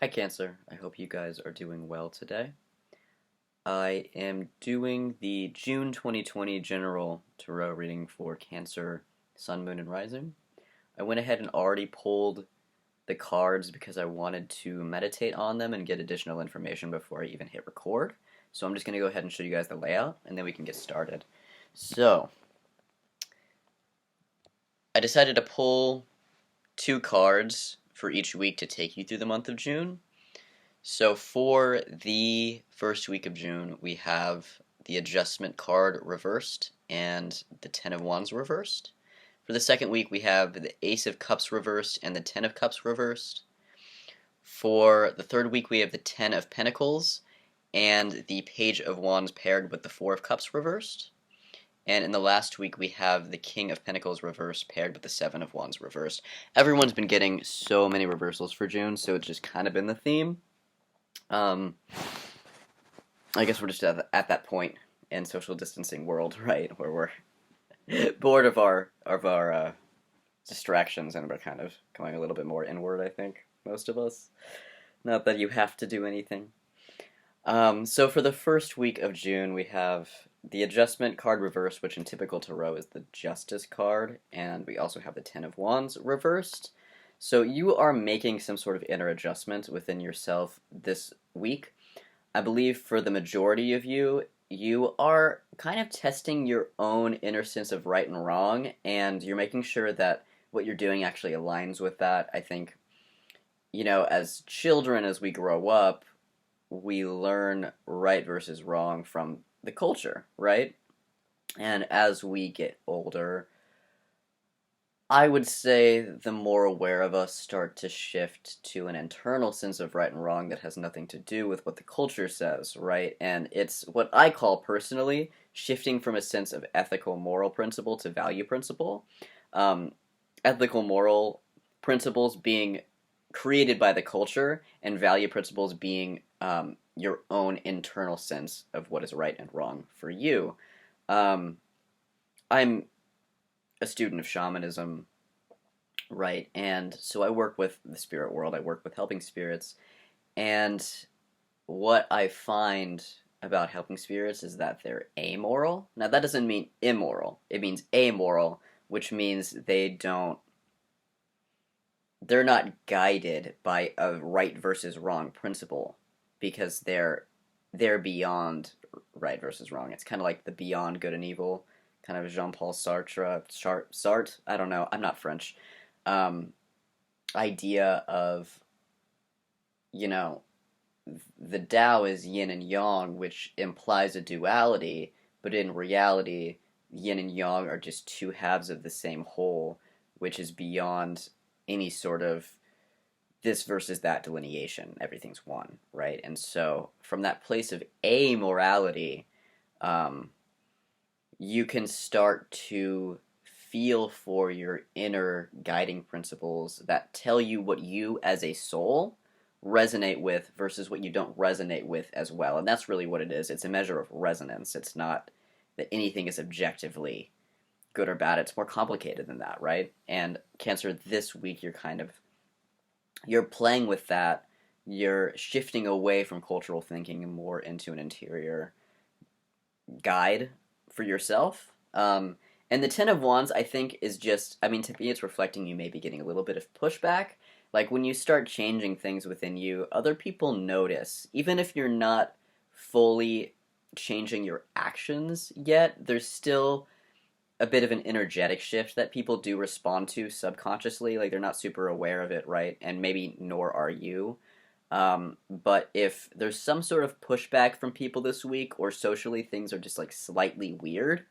Hi Cancer, I hope you guys are doing well today. I am doing the June 2020 General Tarot reading for Cancer, Sun, Moon, and Rising. I went ahead and already pulled the cards because I wanted to meditate on them and get additional information before I even hit record. So I'm just going to go ahead and show you guys the layout and then we can get started. So, I decided to pull two cards for each week to take you through the month of June. So for the first week of June, we have the Adjustment card reversed and the Ten of Wands reversed. For the second week, we have the Ace of Cups reversed and the Ten of Cups reversed. For the third week, we have the Ten of Pentacles and the Page of Wands paired with the Four of Cups reversed. And in the last week, we have the King of Pentacles reversed paired with the Seven of Wands reversed. Everyone's been getting so many reversals for June, so it's just kind of been the theme. I guess we're just at that point in social distancing world, right, where we're bored of our distractions and we're kind of going a little bit more inward. I think most of us. Not that you have to do anything. So for the first week of June, we have the Adjustment card reversed, which in typical tarot is the Justice card, and we also have the Ten of Wands reversed. So you are making some sort of inner adjustment within yourself this week. I believe for the majority of you, you are kind of testing your own inner sense of right and wrong, and you're making sure that what you're doing actually aligns with that. I think, as children, as we grow up, we learn right versus wrong from the culture, right? And as we get older, I would say the more aware of us start to shift to an internal sense of right and wrong that has nothing to do with what the culture says, right? And it's what I call personally shifting from a sense of ethical moral principle to value principle. Ethical moral principles being created by the culture, and value principles being your own internal sense of what is right and wrong for you. I'm a student of shamanism, right? And so I work with the spirit world, I work with helping spirits, and what I find about helping spirits is that they're amoral. Now, that doesn't mean immoral, it means amoral, which means they're not guided by a right versus wrong principle because they're beyond right versus wrong. It's kind of like the beyond good and evil, kind of Jean-Paul Sartre, I don't know, I'm not French, idea of, you know, the Tao is yin and yang, which implies a duality, but in reality, yin and yang are just two halves of the same whole, which is beyond any sort of this versus that delineation. Everything's one, right? And so, from that place of amorality, you can start to feel for your inner guiding principles that tell you what you as a soul resonate with versus what you don't resonate with as well. And that's really what it is. It's a measure of resonance. It's not that anything is objectively good or bad. It's more complicated than that, right? And Cancer, this week you're playing with that. You're shifting away from cultural thinking and more into an interior guide for yourself. And the Ten of Wands, I think, is just, I mean, to me, it's reflecting you may be getting a little bit of pushback. Like, when you start changing things within you, other people notice. Even if you're not fully changing your actions yet, there's still a bit of an energetic shift that people do respond to subconsciously. Like, they're not super aware of it, right? And maybe nor are you. But if there's some sort of pushback from people this week, or socially things are just like slightly weird,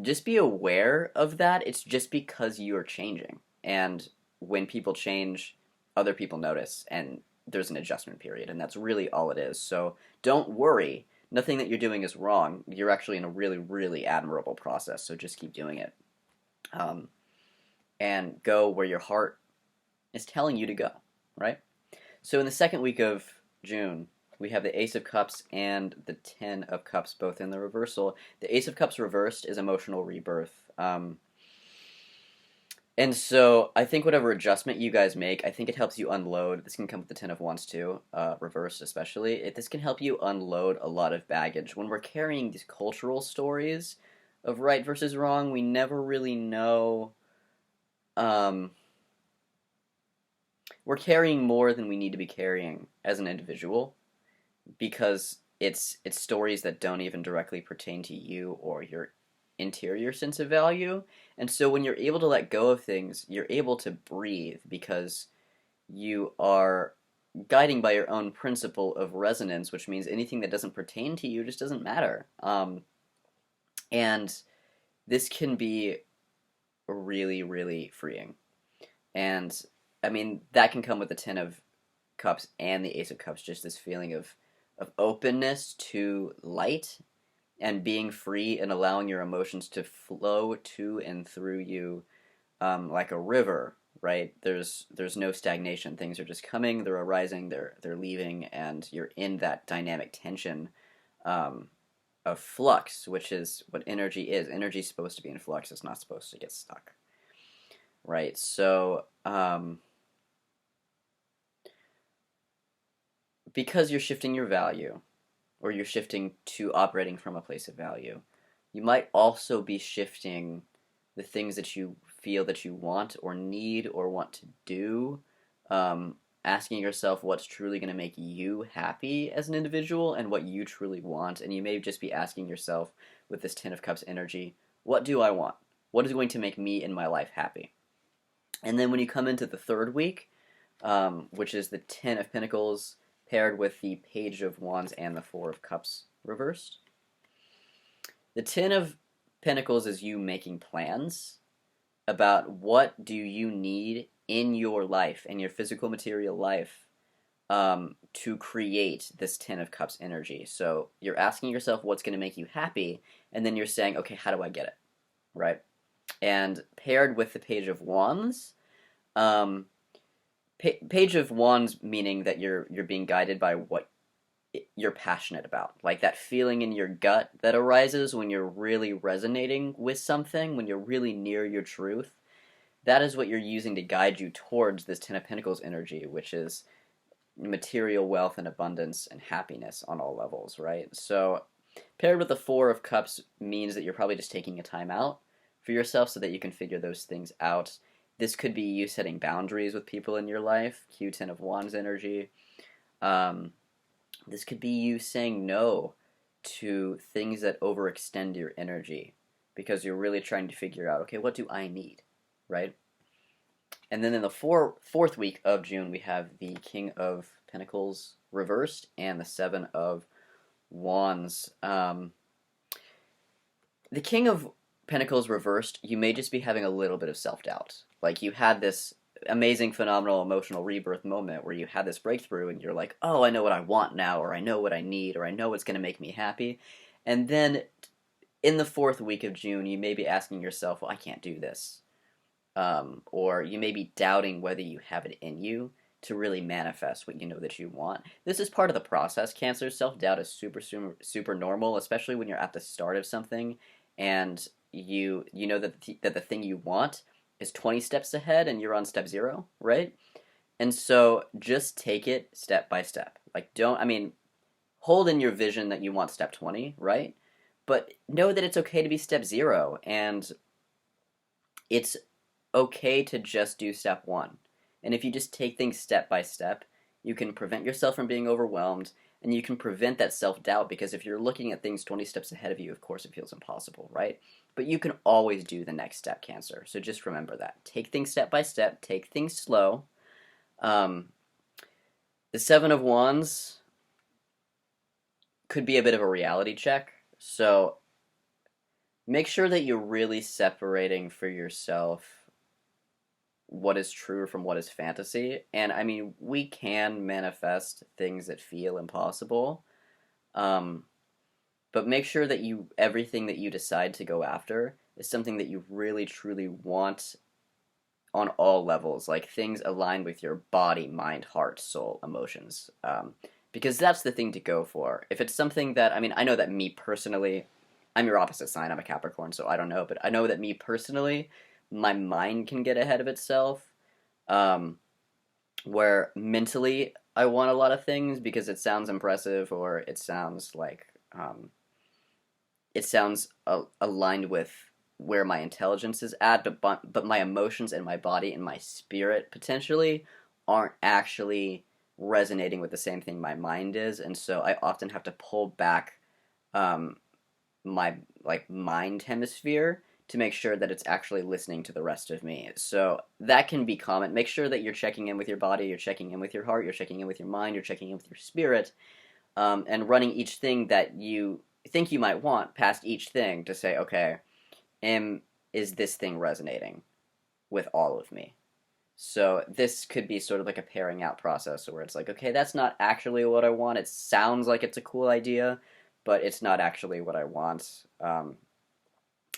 just be aware of that. It's just because you are changing. And when people change, other people notice, and there's an adjustment period, and that's really all it is. So don't worry. Nothing that you're doing is wrong. You're actually in a really, really admirable process, so just keep doing it. And go where your heart is telling you to go, right? So in the second week of June, we have the Ace of Cups and the Ten of Cups both in the reversal. The Ace of Cups reversed is emotional rebirth. And so I think whatever adjustment you guys make, I think it helps you unload. This can come with the Ten of Wands too, reversed especially. This can help you unload a lot of baggage. When we're carrying these cultural stories of right versus wrong, we never really know. Um, we're carrying more than we need to be carrying as an individual because it's stories that don't even directly pertain to you or your interior sense of value. And so when you're able to let go of things, you're able to breathe because you are guiding by your own principle of resonance, which means anything that doesn't pertain to you just doesn't matter. And this can be really, really freeing. And I mean, that can come with the Ten of Cups and the Ace of Cups, just this feeling of openness to light and being free and allowing your emotions to flow to and through you, like a river, right? There's no stagnation. Things are just coming, they're arising, they're leaving, and you're in that dynamic tension um, of flux, which is what energy is. Energy is supposed to be in flux. It's not supposed to get stuck, right? So because you're shifting your value, or you're shifting to operating from a place of value, you might also be shifting the things that you feel that you want or need or want to do, asking yourself what's truly going to make you happy as an individual and what you truly want. And you may just be asking yourself with this Ten of Cups energy, what do I want? What is going to make me in my life happy? And then when you come into the third week, which is the Ten of Pentacles paired with the Page of Wands and the Four of Cups reversed. The Ten of Pentacles is you making plans about what do you need in your life, in your physical material life, to create this Ten of Cups energy. So you're asking yourself what's going to make you happy, and then you're saying, okay, how do I get it, right? And paired with the Page of Wands, Page of Wands meaning that you're being guided by what you're passionate about, like that feeling in your gut that arises when you're really resonating with something, when you're really near your truth. That is what you're using to guide you towards this Ten of Pentacles energy, which is material wealth and abundance and happiness on all levels, right? So paired with the Four of Cups means that you're probably just taking a time out for yourself so that you can figure those things out. This could be you setting boundaries with people in your life, Q10 of Wands energy. This could be you saying no to things that overextend your energy because you're really trying to figure out, okay, what do I need, right? And then in the fourth week of June, we have the King of Pentacles reversed and the Seven of Wands. The King of Pentacles reversed, you may just be having a little bit of self-doubt. Like you had this amazing, phenomenal, emotional rebirth moment where you had this breakthrough and you're like, oh, I know what I want now, or I know what I need, or I know what's going to make me happy. And then in the fourth week of June, you may be asking yourself, well, I can't do this. Or you may be doubting whether you have it in you to really manifest what you know that you want. This is part of the process, Cancer. Self-doubt is super, super, super normal, especially when you're at the start of something and you know that the thing you want is 20 steps ahead and you're on step 0, right? And so just take it step by step. Like hold in your vision that you want step 20, right? But know that it's okay to be step 0 and it's okay to just do step 1. And if you just take things step by step, you can prevent yourself from being overwhelmed and you can prevent that self-doubt because if you're looking at things 20 steps ahead of you, of course it feels impossible, right? But you can always do the next step, Cancer. So just remember that. Take things step by step. Take things slow. The Seven of Wands could be a bit of a reality check. So make sure that you're really separating for yourself what is true from what is fantasy. And I mean, we can manifest things that feel impossible. But make sure that everything that you decide to go after is something that you really truly want on all levels, like things aligned with your body, mind, heart, soul, emotions. Because that's the thing to go for. If it's something that, I know that me personally, I'm your opposite sign, I'm a Capricorn, so I don't know, but I know that me personally, my mind can get ahead of itself. Um, where mentally I want a lot of things because it sounds impressive or it sounds like it sounds aligned with where my intelligence is at, but my emotions and my body and my spirit potentially aren't actually resonating with the same thing my mind is, and so I often have to pull back um, my like mind hemisphere to make sure that it's actually listening to the rest of me. So that can be common. Make sure that you're checking in with your body, you're checking in with your heart, you're checking in with your mind, you're checking in with your spirit, and running each thing that you think you might want past each thing to say, okay, am is this thing resonating with all of me? So this could be sort of like a pairing out process where it's like, okay, that's not actually what I want. It sounds like it's a cool idea, but it's not actually what I want.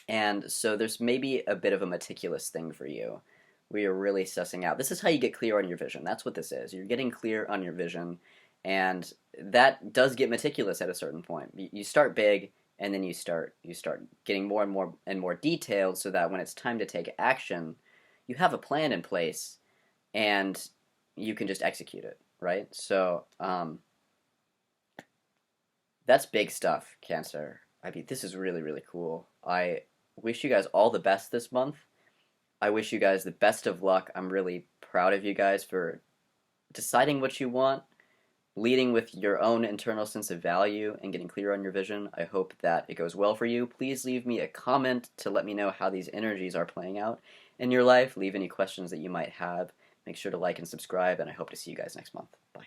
And so there's maybe a bit of a meticulous thing for you where you're really sussing out. This is how you get clear on your vision. That's what this is. You're getting clear on your vision, and that does get meticulous at a certain point. You start big, and then you start getting more and more detailed, so that when it's time to take action, you have a plan in place, and you can just execute it. Right. So that's big stuff, Cancer. I mean, this is really really cool. I wish you guys all the best this month. I wish you guys the best of luck. I'm really proud of you guys for deciding what you want, leading with your own internal sense of value, and getting clear on your vision. I hope that it goes well for you. Please leave me a comment to let me know how these energies are playing out in your life. Leave any questions that you might have. Make sure to like and subscribe, and I hope to see you guys next month. Bye.